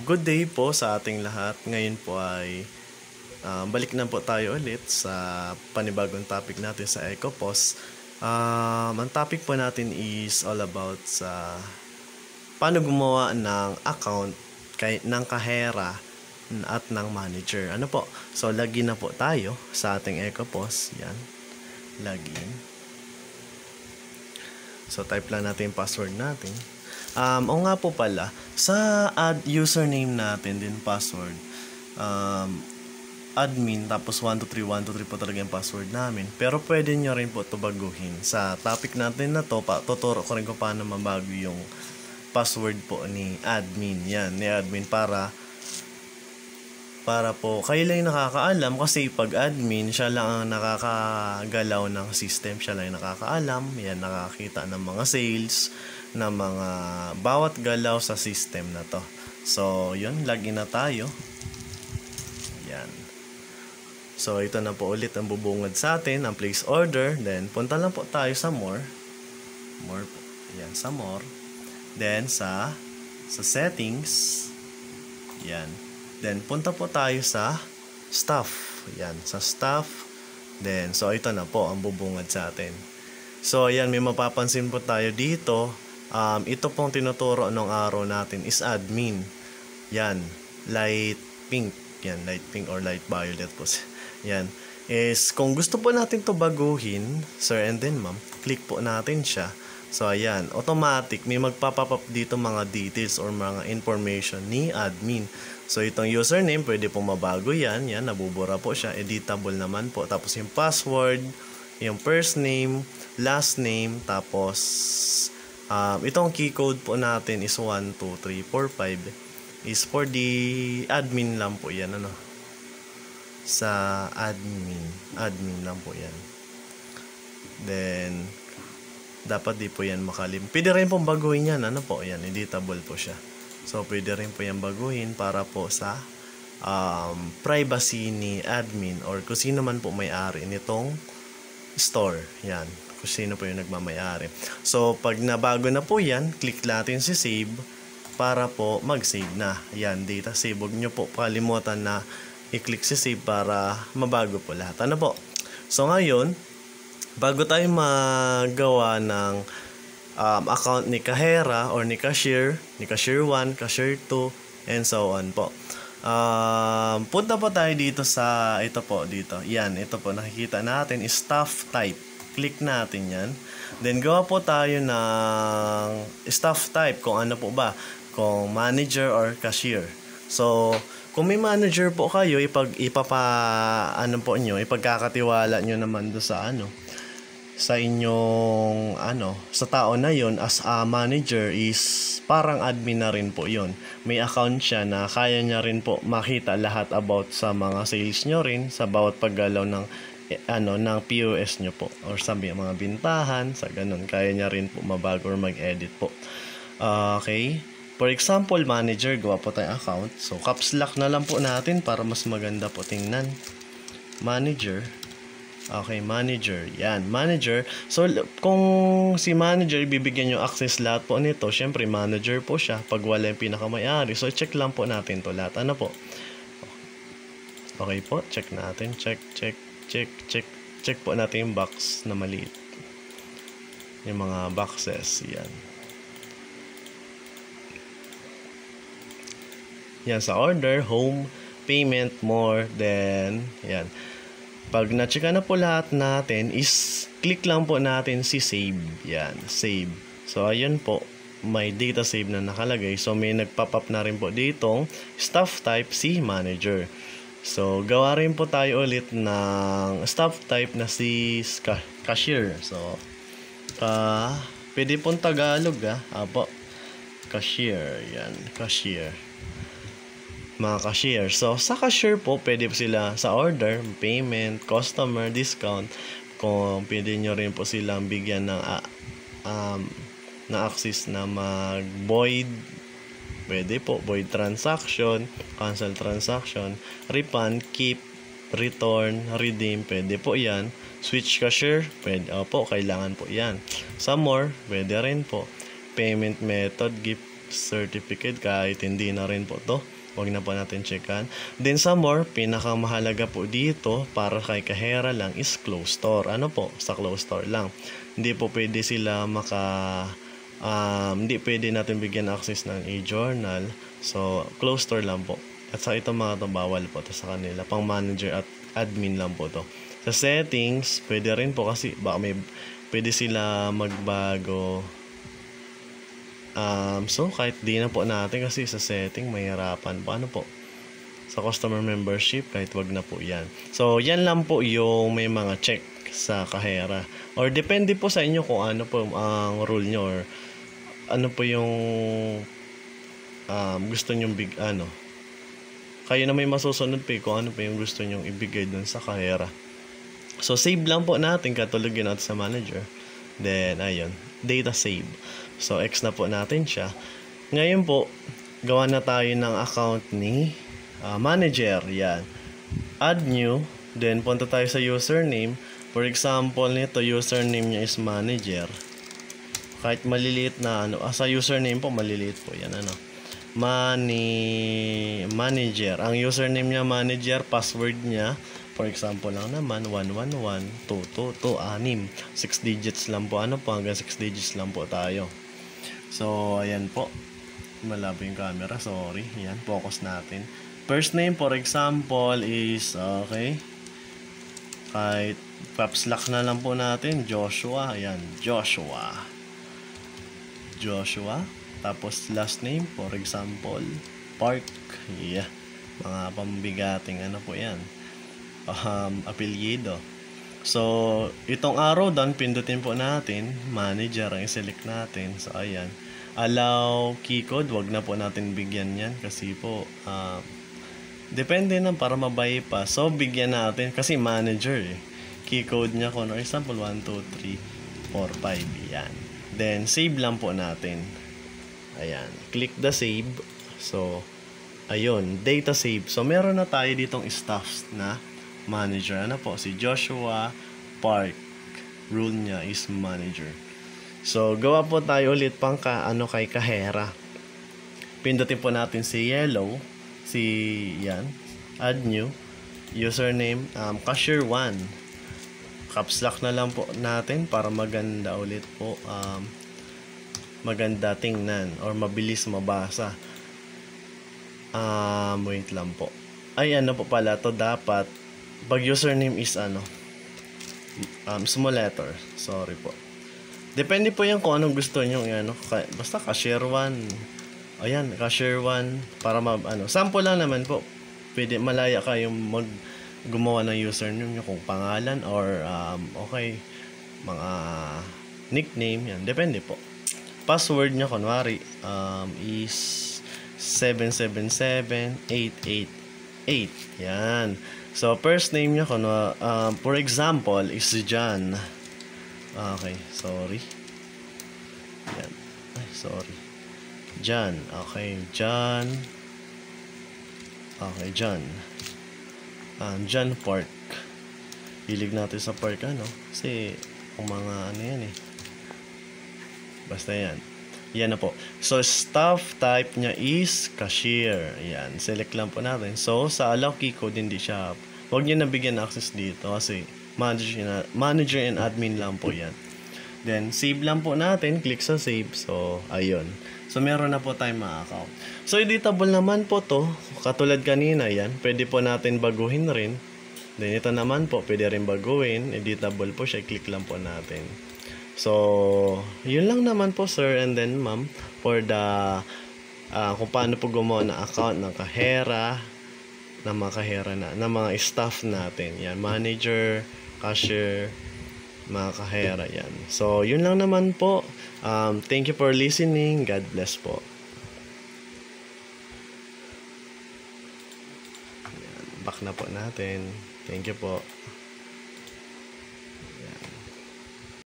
Good day po sa ating lahat. Ngayon po ay balik na po tayo ulit sa panibagong topic natin sa EcoPos. Ang topic po natin is all about sa paano gumawa ng account ng kahera at ng manager. Ano po? So, login na po tayo sa ating EcoPos. Yan. Login. So, type lang natin yung password natin. O nga po pala, sa add username natin din password, admin, tapos 123123 po talaga yung password namin. Pero pwede nyo rin po ito baguhin. Sa topic natin na to, tuturo ko rin kung paano mabago yung password po ni admin. Yan, ni admin para po kayo lang yung nakakaalam, kasi pag admin, siya lang ang nakakagalaw ng system, siya lang yung nakakaalam, yan, nakakita ng mga sales, ng mga bawat galaw sa system na to. So, yun, login na tayo. Yan. So, ito na po ulit ang bubungad sa atin, ang place order. Then, punta lang po tayo sa more. More po. Yan, sa more. Then, sa settings. Yan. Then, punta po tayo sa staff. Yan, sa staff. Then, so ito na po ang bubungad sa atin. So, ayan, may mapapansin po tayo dito. Ito pong tinuturo ng araw natin is admin. Yan, light pink. Yan, light pink or light violet po. Yan. Is, kung gusto po natin to baguhin, sir and then ma'am, click po natin siya. So, ayan, automatic, may magpapop up dito mga details or mga information ni admin. So, itong username, pwede pong mabago yan. Yan, nabubura po siya. Editable naman po. Tapos, yung password, yung first name, last name, tapos, itong key code po natin is 12345. Is for the admin lang po yan. Ano? Sa admin lang po yan. Then, dapat di po yan makalim. Pwede rin pong baguhin yan. Ano po? Yan, editable po siya. So, pwede rin po yan baguhin para po sa privacy ni admin or kung sino man po may-ari nitong store. Yan. Kung sino po yung nagmamayari. So, pag nabago na po yan, click natin si save para po mag-save na. Yan, data save. Huwag nyo po kalimutan na i-click si save para mabago po lahat. Ano po? So, ngayon, bago tayo magawa ng account ni kahera or ni cashier 1, cashier 2, and so on po. Punta po tayo dito sa, ito po, dito. Yan, ito po, nakikita natin is staff type. Click natin yan. Then, gawa po tayo ng staff type, kung ano po ba, kung manager or cashier. So, kung may manager po kayo, ipagkakatiwala nyo naman do sa sa inyong sa tao na yon as a manager is parang admin na rin po yon. May account siya na kaya niya rin po makita lahat about sa mga sales nyo rin sa bawat paggalaw ng ng POS nyo po or sa mga bintahan, sa ganun kaya niya rin po mabago or mag-edit po. Okay, for example, manager, gawa po tayong account. So caps lock na lang po natin para mas maganda po tingnan. Manager. Okay, manager. Yan, manager. So, kung si manager, bibigyan nyo access lahat po nito. Syempre, manager po siya pag wala yung pinakamayari. So, check lang po natin to lahat. Ano po? Okay po, check natin. Check po natin yung box na maliit. Yung mga boxes. Yan. Yan, sa order, home, payment, more, then, yan. Pag na-checka na po lahat natin is click lang po natin si save. Yan, save. So, ayun po. May data save na nakalagay. So, may nagpop up na rin po ditong staff type si manager. So, gawa rin po tayo ulit ng staff type na si cashier. So, pwede pong Tagalog Apo. Cashier. Yan, cashier. Mga cashier. So, sa cashier po, pwede po sila sa order, payment, customer, discount. Kung pwede nyo rin po silang bigyan ng access na mag-void. Pwede po, void transaction, cancel transaction, refund, keep, return, redeem. Pwede po yan. Switch cashier, pwede po, kailangan po yan. Sa more, pwede rin po. Payment method, gift certificate, kahit hindi na rin po to. Huwag na po natin checkan. Then sa more, pinakamahalaga po dito para kay kahera lang is close store. Ano po? Sa close store lang. Hindi po pwede sila hindi pwede natin bigyan access ng e-journal. So, close store lang po. At sa itong mga to, bawal po to sa kanila. Pang manager at admin lang po to. Sa settings, pwede rin po kasi baka pwede sila magbago. So, kahit di na po natin kasi sa setting, mahirapan po. Ano po? Sa customer membership, kahit wag na po yan. So, yan lang po yung may mga check sa kahera. Or depende po sa inyo kung ano po ang rule nyo or ano po yung gusto nyong kayo na may masusunod po kung ano po yung gusto nyong ibigay dun sa kahera. So, save lang po natin katulad natin sa manager. Then, ayun, data save. So, X na po natin siya. Ngayon po, gawa na tayo ng account ni manager. Yan. Add new. Then, punta tayo sa username. For example, nito, username niya is manager. Kahit maliliit na, sa username po, maliliit po. Yan, manager. Ang username niya, manager. Password niya, for example lang naman, 111-222-6. 6 digits lang po. Hanggang 6 digits lang po tayo. So, ayan po. Malabo yung camera. Sorry. Ayan, focus natin. First name, for example, is, okay. Kahit caps lock na lang po natin. Joshua. Ayan, Joshua. Tapos, last name, for example, Park. Yeah. Mga pambigating po yan. Apelyido. So, itong araw doon, pindutin po natin. Manager ang i-select natin. So, ayan. Allow key code. Wag na po natin bigyan yan. Kasi po, depende na para ma-bypass. So, bigyan natin. Kasi manager Key code niya, for example, 1, 2, 3, 4, 5. Yan. Then, save lang po natin. Ayan. Click the save. So, ayun. Data save. So, meron na tayo ditong staff na manager. Si Joshua Park. Rule niya is manager. So, gawa po tayo ulit pang kay kahera. Pindutin po natin si yellow. Yan. Add new. Username, cashier 1. Caps lock na lang po natin para maganda ulit po. Maganda tingnan or mabilis mabasa. Wait lang po. Ay, po pala to dapat. Pag username is small letter. Sorry po. Depende po yan kung anong gusto nyo. Basta cashier 1. Ayan, cashier 1. Para sample lang naman po. Pwede malaya kayong gumawa ng username nyo kung pangalan or okay, mga nickname. Yan, depende po. Password nyo kunwari is 777888. Yan. So, first name niya, for example, is John. Okay, sorry. Yan. Ay, sorry. John. Okay, John. Okay, John. John Park. Hilig natin sa park, kasi, kung mga yan Basta yan. Yan na po. So, staff type niya is cashier. Yan. Select lang po natin. So, sa allow key code, hindi siya. Huwag niyo nabigyan access dito kasi manager and admin lang po yan. Then, save lang po natin. Click sa save. So, ayun. So, meron na po tayong mga account. So, editable naman po to. Katulad kanina yan. Pwede po natin baguhin rin. Then, ito naman po. Pwede rin baguhin. Editable po siya. Click lang po natin. So, yun lang naman po sir and then ma'am for the kung paano po gumawa ng account ng kahera, ng mga staff natin. Yan, manager, cashier, mga kahera yan. So, yun lang naman po. Thank you for listening. God bless po. Yan, back na po natin. Thank you po.